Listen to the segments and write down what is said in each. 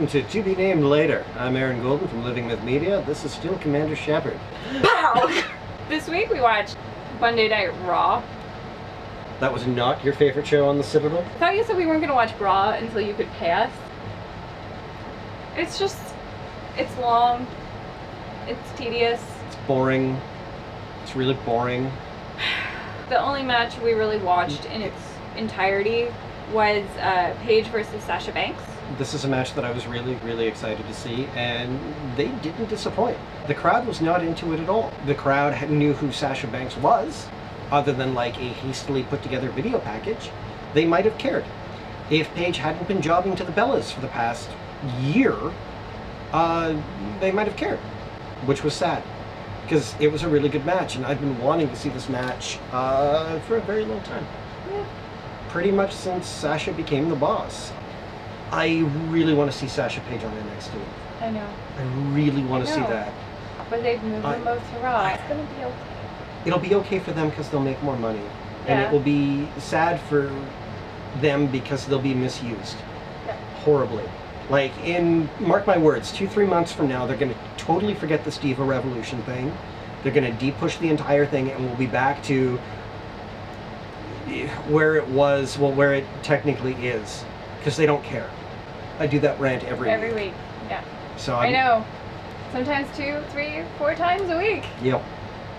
welcome to Be Named Later. I'm Aaron Golden from Living Myth Media. This is still Commander Shepard. Pow! This week we watched Monday Night Raw. That was not your favorite show on the Citadel? I thought you said we weren't going to watch Raw until you could pay us. It's just, it's long, it's tedious. It's boring. It's really boring. The only match we really watched in its entirety was Paige versus Sasha Banks. This is a match that I was really excited to see, and they didn't disappoint. The crowd was not into it at all. The crowd knew who Sasha Banks was, other than like a hastily put together video package. They might have cared. If Paige hadn't been jobbing to the Bellas for the past year, they might have cared, which was sad, because it was a really good match, and I've been wanting to see this match for a very long time. Yeah. Pretty much since Sasha became the boss. I really want to see Sasha Paige on NXT. I know. I really want to see that. But they've moved them both to Raw. It's going to be okay. It'll be okay for them because they'll make more money. Yeah. And it will be sad for them because they'll be misused. Yeah. Horribly. Like, mark my words, 2-3 months from now, they're going to totally forget this Diva Revolution thing. They're going to de-push the entire thing, and we'll be back to where it was, well, where it technically is. Because they don't care. I do that rant every week. Yeah. So I know. Sometimes 2, 3, 4 times a week. Yep.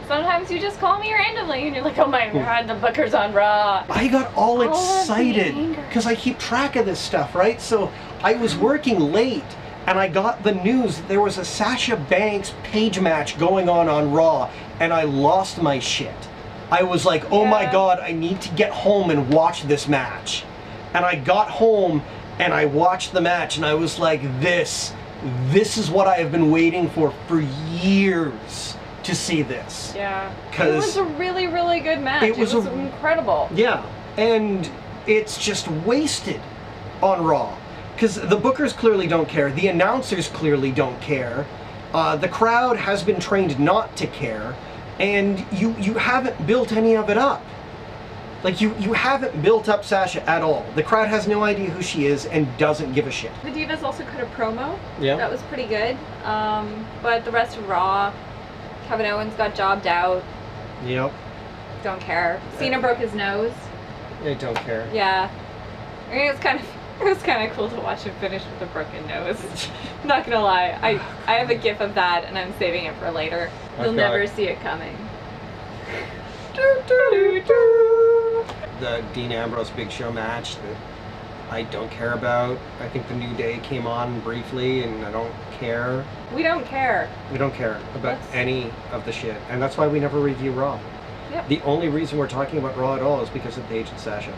Sometimes you just call me randomly and you're like, oh my god, the Booker's on Raw. I got all excited because I keep track of this stuff, right? So I was working late and I got the news that there was a Sasha Banks Paige match going on Raw, and I lost my shit. I was like, oh my god, I need to get home and watch this match. And I got home and I watched the match and I was like, this is what I have been waiting for years to see this. Yeah. It was a really good match. It was incredible. Yeah. And it's just wasted on Raw. Because the bookers clearly don't care. The announcers clearly don't care. The crowd has been trained not to care. And you haven't built any of it up. Like, you haven't built up Sasha at all. The crowd has no idea who she is and doesn't give a shit. The Divas also cut a promo. Yeah. That was pretty good. But the rest of Raw, Kevin Owens got jobbed out. Yep. Don't care. Cena broke his nose. I don't care. Yeah. I mean, it was kind of cool to watch him finish with a broken nose. I'm not gonna lie. I have a gif of that and I'm saving it for later. You'll never see it coming. The Dean Ambrose Big Show match that I don't care about. I think the New Day came on briefly and I don't care. We don't care. We don't care about any of the shit. And that's why we never review Raw. Yep. The only reason we're talking about Raw at all is because of Paige and Sasha.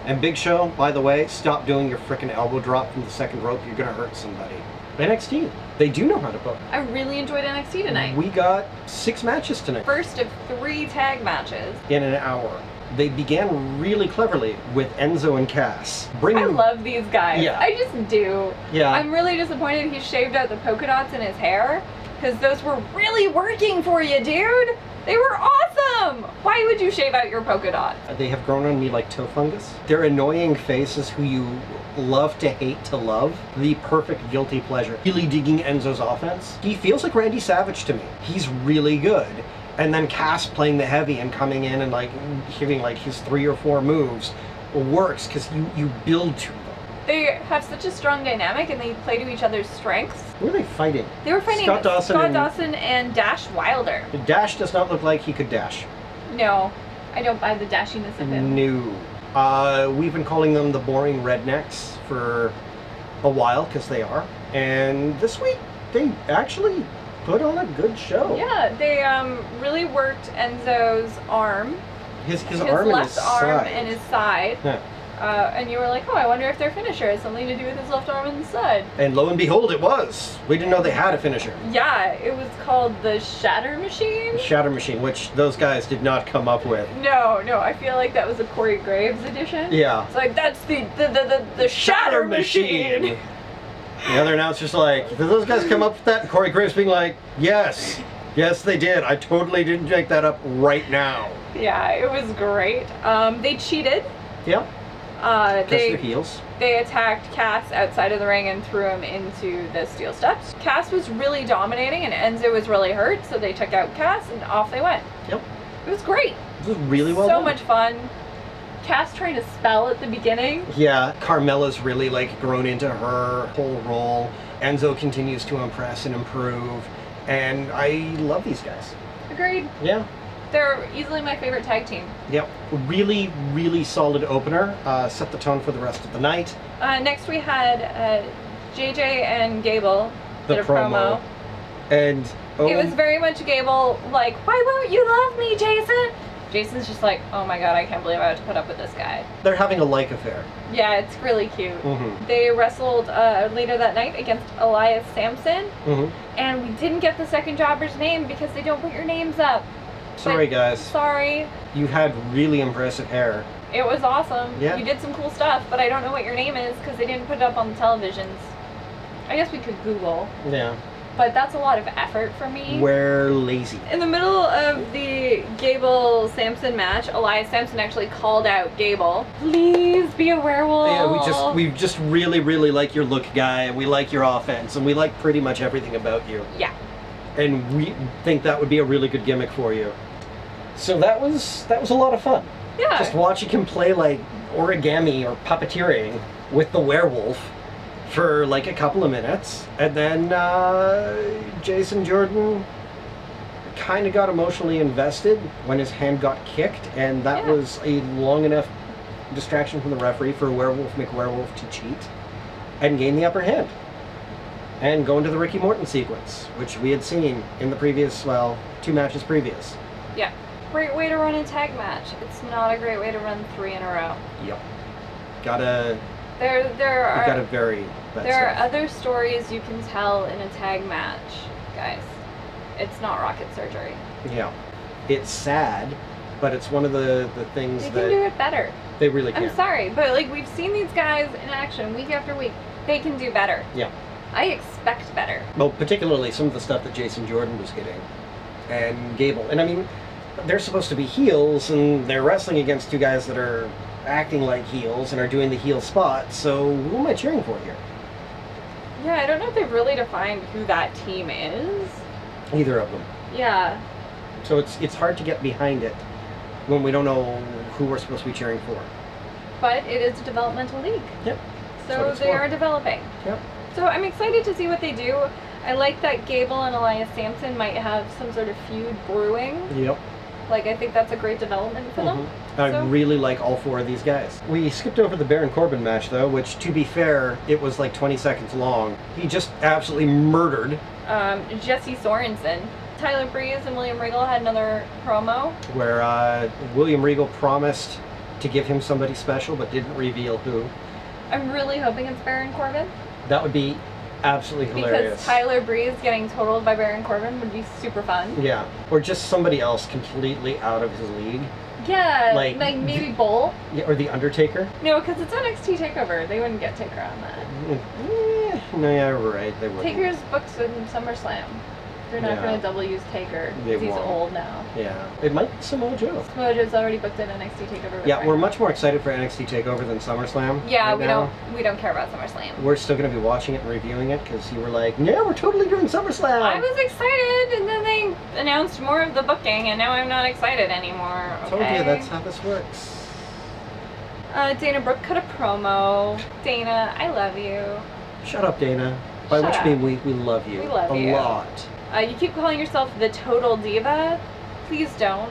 And Big Show, by the way, stop doing your frickin' elbow drop from the second rope. You're gonna hurt somebody. NXT, they do know how to book. I really enjoyed NXT tonight. We got 6 matches tonight. First of 3 tag matches. In an hour. They began really cleverly with Enzo and Cass. I love these guys. Yeah. I just do. Yeah. I'm really disappointed he shaved out the polka dots in his hair, because those were really working for you, dude. They were awesome. Why would you shave out your polka dot? They have grown on me like toe fungus. They're annoying faces who you love to hate to love. The perfect guilty pleasure. Really digging Enzo's offense. He feels like Randy Savage to me. He's really good. And then Cass playing the heavy and coming in and like hitting like his 3 or 4 moves works because you build to them. They have such a strong dynamic and they play to each other's strengths. Who are they fighting? They were fighting Scott Dawson and Dash Wilder. Dash does not look like he could dash. No, I don't buy the dashiness of him. No. We've been calling them the boring rednecks for a while because they are. And this week they actually put on a good show. Yeah, they really worked Enzo's arm. His arm and his left arm side. and his side. Yeah. And you were like, oh, I wonder if their finisher has something to do with his left arm and side. And lo and behold, it was. We didn't know they had a finisher. Yeah, it was called the Shatter Machine. Shatter Machine, which those guys did not come up with. No, I feel like that was a Corey Graves edition. Yeah. It's like, that's the Shatter Machine. The other announcer's like, did those guys come up with that? And Corey Graves being like, yes. Yes, they did. I totally didn't make that up right now. Yeah, it was great. They cheated. Yep. Because they're heels. They attacked Cass outside of the ring and threw him into the steel steps. Cass was really dominating and Enzo was really hurt, so they took out Cass and off they went. Yep. It was great. It was really well done. So much fun. Cass trying to spell at the beginning. Yeah, Carmella's really like grown into her whole role. Enzo continues to impress and improve, and I love these guys. Agreed. Yeah. They're easily my favorite tag team. Yep. Really, really solid opener. Set the tone for the rest of the night. Next we had JJ and Gable The did a promo. And It was very much Gable, like, why won't you love me, Jason? Jason's just like, oh my god, I can't believe I have to put up with this guy. they're having a like affair. Yeah, it's really cute. Mm-hmm. They wrestled later that night against Elias Sampson, Mm-hmm. and we didn't get the second jobber's name because they don't put your names up. Sorry, But guys. Sorry. You had really impressive hair. It was awesome. Yeah. You did some cool stuff, but I don't know what your name is because they didn't put it up on the televisions. I guess we could Google, Yeah. but that's a lot of effort for me. We're lazy. In the middle of the Gable-Sampson match, Elias Sampson actually called out Gable. Please be a werewolf. Yeah, we just really, really like your look, guy, and we like your offense, and we like pretty much everything about you. Yeah. And we think that would be a really good gimmick for you. So that was a lot of fun. Yeah. Just watching him play like origami or puppeteering with the werewolf for like a couple of minutes, and then Jason Jordan kind of got emotionally invested when his hand got kicked, and that was a long enough distraction from the referee for Werewolf McWerewolf to cheat and gain the upper hand and go into the Ricky Morton sequence, which we had seen in the previous, well, 2 matches previous. Yeah. Great way to run a tag match. It's not a great way to run 3 in a row. Yep. Gotta There vary that are stuff. other stories you can tell in a tag match, guys. It's not rocket surgery. Yeah. It's sad, but it's one of the things They that can do it better. they really can. I'm sorry, but like we've seen these guys in action week after week. They can do better. Yeah. I expect better. Well, particularly some of the stuff that Jason Jordan was hitting and Gable. And I mean, they're supposed to be heels, and they're wrestling against 2 guys that are acting like heels and are doing the heel spot, so who am I cheering for here? Yeah, I don't know if they've really defined who that team is. Either of them. Yeah. So it's hard to get behind it when we don't know who we're supposed to be cheering for. But it is a developmental league. Yep. So they are developing. Yep. So I'm excited to see what they do. I like that Gable and Elias Sampson might have some sort of feud brewing. Yep. Like, I think that's a great development for them. I really like all 4 of these guys. We skipped over the Baron Corbin match, though, which, to be fair, it was like 20 seconds long. He just absolutely murdered. Jesse Sorensen. Tyler Breeze and William Regal had another promo. Where William Regal promised to give him somebody special, but didn't reveal who. I'm really hoping it's Baron Corbin. That would be absolutely hilarious. Because Tyler Breeze getting totaled by Baron Corbin would be super fun. Yeah. Or just somebody else completely out of his league. Yeah, Like maybe Bull. Yeah, or The Undertaker. No, because it's NXT TakeOver. They wouldn't get Taker on that. No, yeah, right. They wouldn't. Taker's booked in SummerSlam. They're not going to double use Taker They because he's won't. old now. Yeah. It might be Samoa Joe. Samoa Joe's already booked in NXT TakeOver. with Yeah, Baron. we're much more excited for NXT TakeOver than SummerSlam. Yeah, right we now. don't care about SummerSlam. We're still going to be watching it and reviewing it because you were like, yeah, we're totally doing SummerSlam. I was excited, and then they announced more of the booking, and now I'm not excited anymore. Okay? Told you that's how this works. Dana Brooke cut a promo. Dana, I love you. Shut up, Dana. By Shut which up. mean we love you. We love a you. lot. You keep calling yourself the Total Diva. Please don't.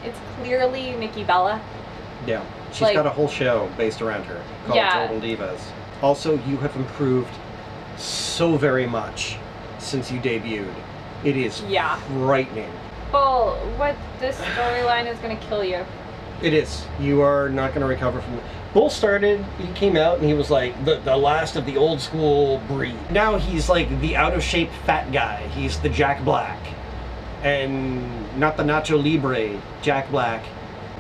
It's clearly Nikki Bella. Yeah. She's Like- got a whole show based around her called Yeah. Total Divas. Also, you have improved so very much since you debuted. It is Yeah. frightening. Bull, what this storyline is going to kill you. It is. You are not going to recover from it. Bull started, he came out and he was like the last of the old school breed. Now he's like the out of shape fat guy. He's the Jack Black. And not the Nacho Libre, Jack Black.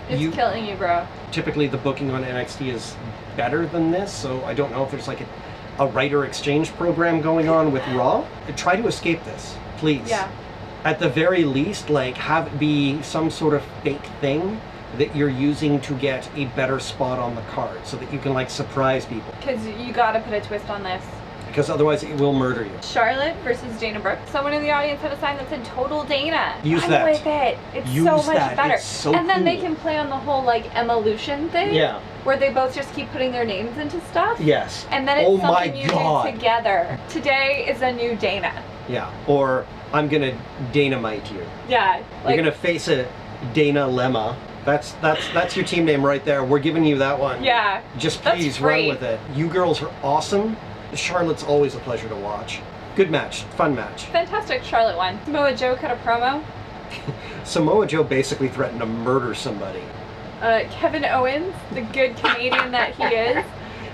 It's killing you, bro. Typically the booking on NXT is better than this, so I don't know if there's like a writer exchange program going on with Raw. Try to escape this, please. Yeah. At the very least, like have it be some sort of fake thing that you're using to get a better spot on the card so that you can like surprise people. Because you gotta put a twist on this. Because otherwise it will murder you. Charlotte versus Dana Brooke. Someone in the audience had a sign that said Total Dana. Use I'm that. with it. It's Use so much that. better. It's so and then cool. they can play on the whole like evolution thing. Yeah. Where they both just keep putting their names into stuff. Yes. And then it's oh my something you God. do together. Today is a new Dana. Yeah. Or I'm gonna Dynamite you. Yeah. You're gonna face a Dana Lemma. That's your team name right there. We're giving you that one. Yeah. Just That's please free. run with it. You girls are awesome. Charlotte's always a pleasure to watch. Good match. Fun match. Fantastic Charlotte one. Samoa Joe cut a promo. Samoa Joe basically threatened to murder somebody. Kevin Owens, the good Canadian that he is,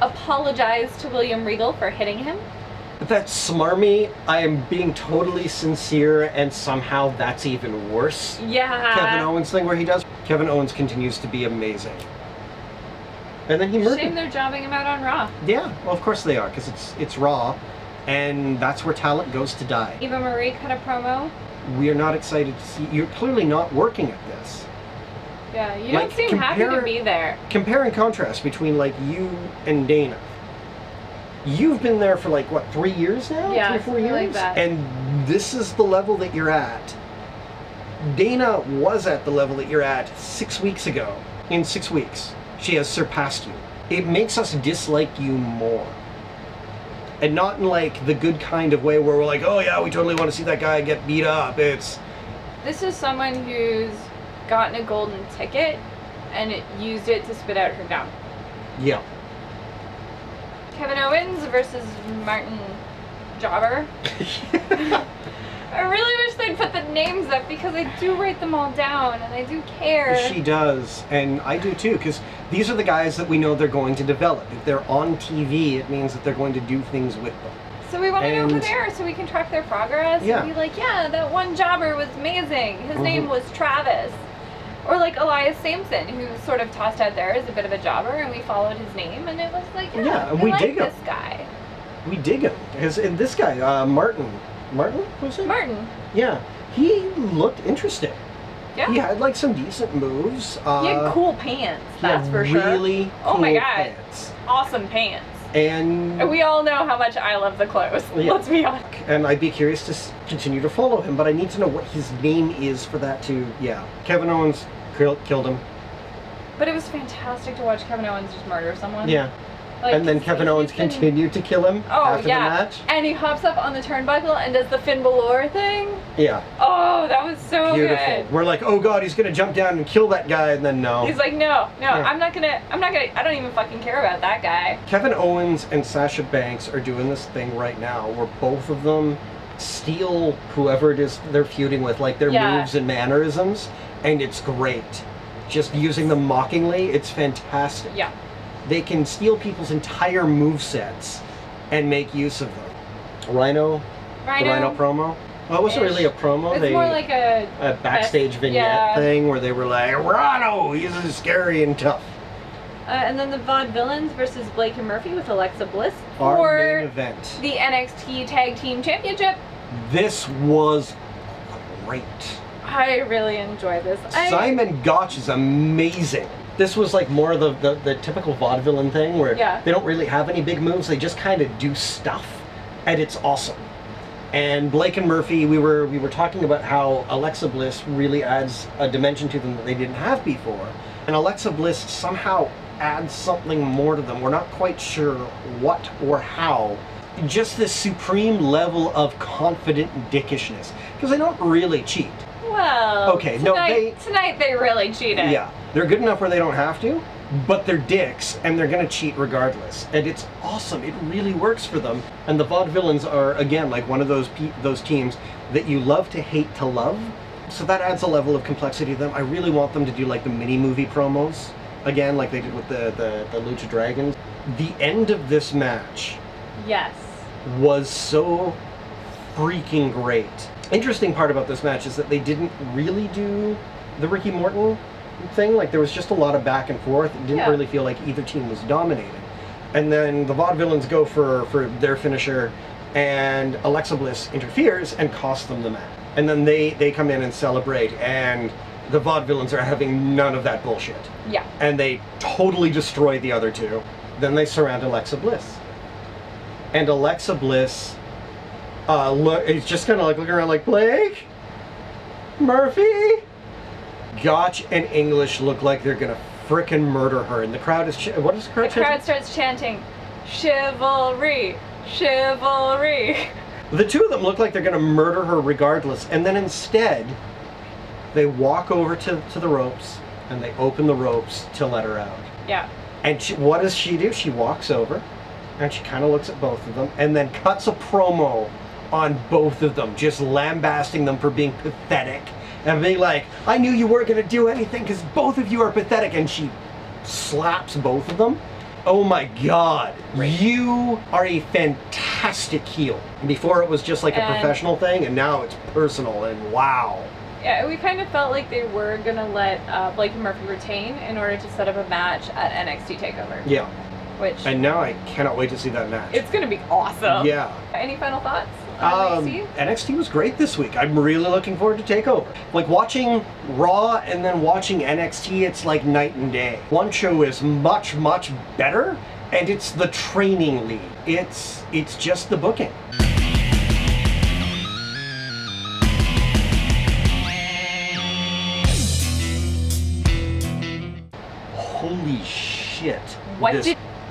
apologized to William Regal for hitting him. That's smarmy. I am being totally sincere, and somehow that's even worse. Yeah. Kevin Owens thing where he does. Kevin Owens continues to be amazing. And then he murdered. Shame they're jobbing him out on Raw. Yeah, well of course they are, because it's Raw, and that's where talent goes to die. Eva Marie cut a promo. We are not excited to see. You're clearly not working at this. Yeah, you Like, don't seem happy to be there. Compare and contrast between like you and Dana. You've been there for like what, 3 years now? Yeah, 3 or 4 something years? like that. And this is the level that you're at. Dana was at the level that you're at 6 weeks ago. In 6 weeks, she has surpassed you. It makes us dislike you more. And not in like the good kind of way where we're like, oh yeah, we totally want to see that guy get beat up. It's... This is someone who's gotten a golden ticket and used it to spit out her gum. Yeah. Kevin Owens versus Martin Jobber. I really wish they'd put the names up because I do write them all down and I do care. She does, and I do too, because these are the guys that we know they're going to develop. If they're on TV, it means that they're going to do things with them. So we want to know who And- they are so we can track their progress Yeah. and be like, yeah, that one jobber was amazing. His name was Travis. Or like Elias Sampson, who sort of tossed out there as a bit of a jobber, and we followed his name, and it was like, yeah, and we like dig him. this guy. We dig him. And this guy, Martin, was it? Martin. Yeah, he looked interesting. Yeah. He had like some decent moves. He had cool pants, he that's had for sure. really Oh my cool God. pants. Awesome pants. And We all know how much I love the clothes. Yeah. Let's be honest. and I'd be curious to continue to follow him, but I need to know what his name is for that to, yeah. Kevin Owens killed him. But it was fantastic to watch Kevin Owens just murder someone. Yeah. Like, And then Kevin Owens he's been- continued to kill him after the match. And he hops up on the turnbuckle and does the Finn Balor thing. Yeah. Oh, that was so Beautiful. good. We're like, oh God, he's gonna jump down and kill that guy, and then no. He's like, no, Yeah. I'm not gonna, I don't even fucking care about that guy. Kevin Owens and Sasha Banks are doing this thing right now where both of them steal whoever it is they're feuding with, like their Yeah. moves and mannerisms, and it's great. Just using them mockingly, it's fantastic. Yeah. They can steal people's entire movesets and make use of them. Rhino? The Rhino promo? Well, it wasn't Ish. really a promo. It's more like a backstage vignette yeah. thing where they were like, Rhino, he's scary and tough. And then the Vaudevillains versus Blake and Murphy with Alexa Bliss Our for main event. the NXT Tag Team Championship. This was great. I really enjoyed this. Simon Gotch is amazing. This was like more of the typical vaudevillain thing where Yeah. they don't really have any big moves, they just kind of do stuff, and it's awesome. And Blake and Murphy, we were talking about how Alexa Bliss really adds a dimension to them that they didn't have before. And Alexa Bliss somehow adds something more to them. We're not quite sure what or how. Just this supreme level of confident dickishness. Because they don't really cheat. Well, Okay, tonight they really cheated. Yeah, they're good enough where they don't have to, but they're dicks, and they're gonna cheat regardless. And it's awesome, it really works for them. And the Vaudevillains are, again, like one of those teams that you love to hate to love. So that adds a level of complexity to them. I really want them to do like the mini-movie promos, again, like they did with the Lucha Dragons. The end of this match Yes. was so freaking great. Interesting part about this match is that they didn't really do the Ricky Morton thing. Like there was just a lot of back and forth. It didn't really feel like either team was dominating. And then the Vaudevillains go for their finisher, and Alexa Bliss interferes and costs them the match. And then they come in and celebrate, and The vaudevillains are having none of that bullshit. Yeah. And they totally destroy the other two. Then they surround Alexa Bliss. And Alexa Bliss is just kind of like looking around like, Blake? Murphy? Gotch and English look like they're gonna frickin' murder her. And the crowd is, what is the crowd chanting? The crowd starts chanting, chivalry, chivalry. The two of them look like they're gonna murder her regardless. And then instead, they walk over to the ropes and they open the ropes to let her out. Yeah. And what does she do? She walks over and she kind of looks at both of them and then cuts a promo on both of them, just lambasting them for being pathetic and being like, I knew you weren't going to do anything because both of you are pathetic. And she slaps both of them. Oh my God, you are a fantastic heel. Before it was just like a professional thing, and now it's personal, and wow. Yeah, we kind of felt like they were going to let Blake and Murphy retain in order to set up a match at NXT TakeOver. Yeah. And now I cannot wait to see that match. It's going to be awesome. Yeah. Any final thoughts on NXT? NXT was great this week. I'm really looking forward to TakeOver. Like watching Raw and then watching NXT, it's like night and day. One show is much, much better, and it's the training lead. It's just the booking. Holy shit.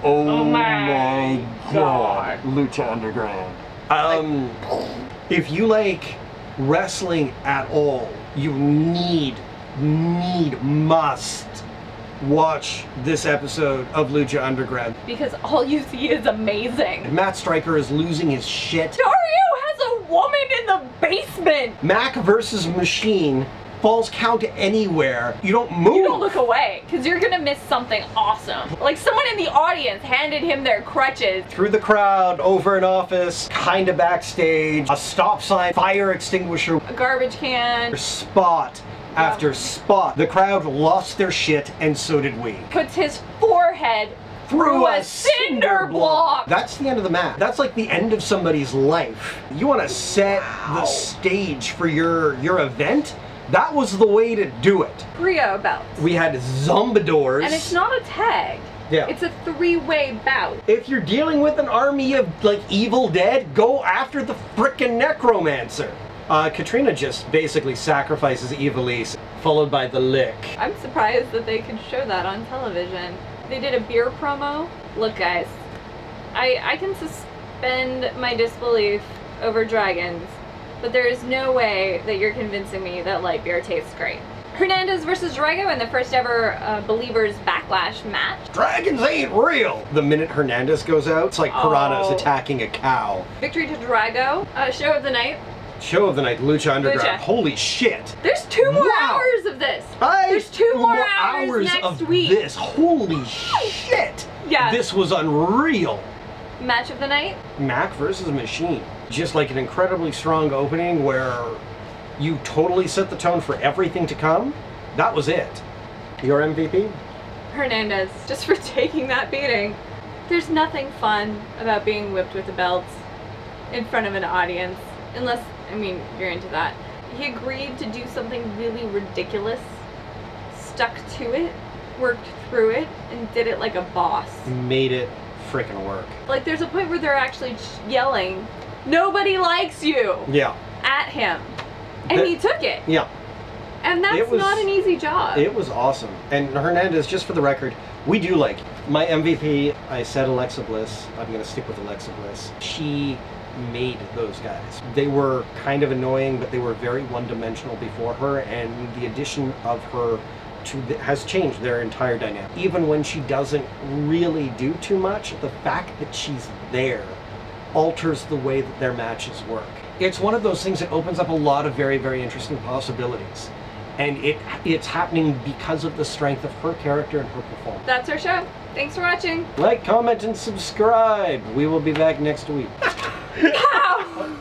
Oh my God. Lucha Underground. If you like wrestling at all, you must watch this episode of Lucha Underground. Because all you see is amazing. Matt Stryker is losing his shit. Dario has a woman in the basement. Mac versus Machine. Falls count anywhere. You don't move. You don't look away, because you're gonna miss something awesome. Like someone in the audience handed him their crutches. Through the crowd, over an office, kinda backstage, a stop sign, fire extinguisher, a garbage can. Spot after spot. The crowd lost their shit, and so did we. Puts his forehead through a cinder block. That's the end of the match. That's like the end of somebody's life. You wanna set the stage for your event? That was the way to do it. Trio belts. We had Zombadors. And it's not a tag. Yeah. It's a three-way bout. If you're dealing with an army of, like, Evil Dead, go after the frickin' Necromancer. Katrina just basically sacrifices Evilise, followed by the lick. I'm surprised that they could show that on television. They did a beer promo. Look, guys, I can suspend my disbelief over dragons, but there is no way that you're convincing me that light beer tastes great. Hernandez versus Drago in the first ever Believers Backlash match. Dragons ain't real! The minute Hernandez goes out, it's like piranhas attacking a cow. Victory to Drago. Show of the night. Show of the night, Lucha Underground. Lucha. Holy shit! There's 2 more hours of this! There's 2 more hours next week! This. Holy shit! Yeah. This was unreal! Match of the night? Mac versus Machine. Just like an incredibly strong opening where you totally set the tone for everything to come. That was it. Your MVP? Hernandez, just for taking that beating. There's nothing fun about being whipped with the belts in front of an audience, unless, I mean, you're into that. He agreed to do something really ridiculous, stuck to it, worked through it, and did it like a boss. Made it frickin' work. Like, there's a point where they're actually yelling, "Nobody likes you!" Yeah. At him. And he took it. Yeah. And that's not an easy job. It was awesome. And Hernandez, just for the record, we do like my MVP. I said Alexa Bliss. I'm going to stick with Alexa Bliss. She made those guys. They were kind of annoying, but they were very one-dimensional before her, and the addition of her has changed their entire dynamic. Even when she doesn't really do too much, the fact that she's there alters the way that their matches work. It's one of those things that opens up a lot of very, very interesting possibilities. And it's happening because of the strength of her character and her performance. That's our show. Thanks for watching. Like, comment, and subscribe. We will be back next week. Pow!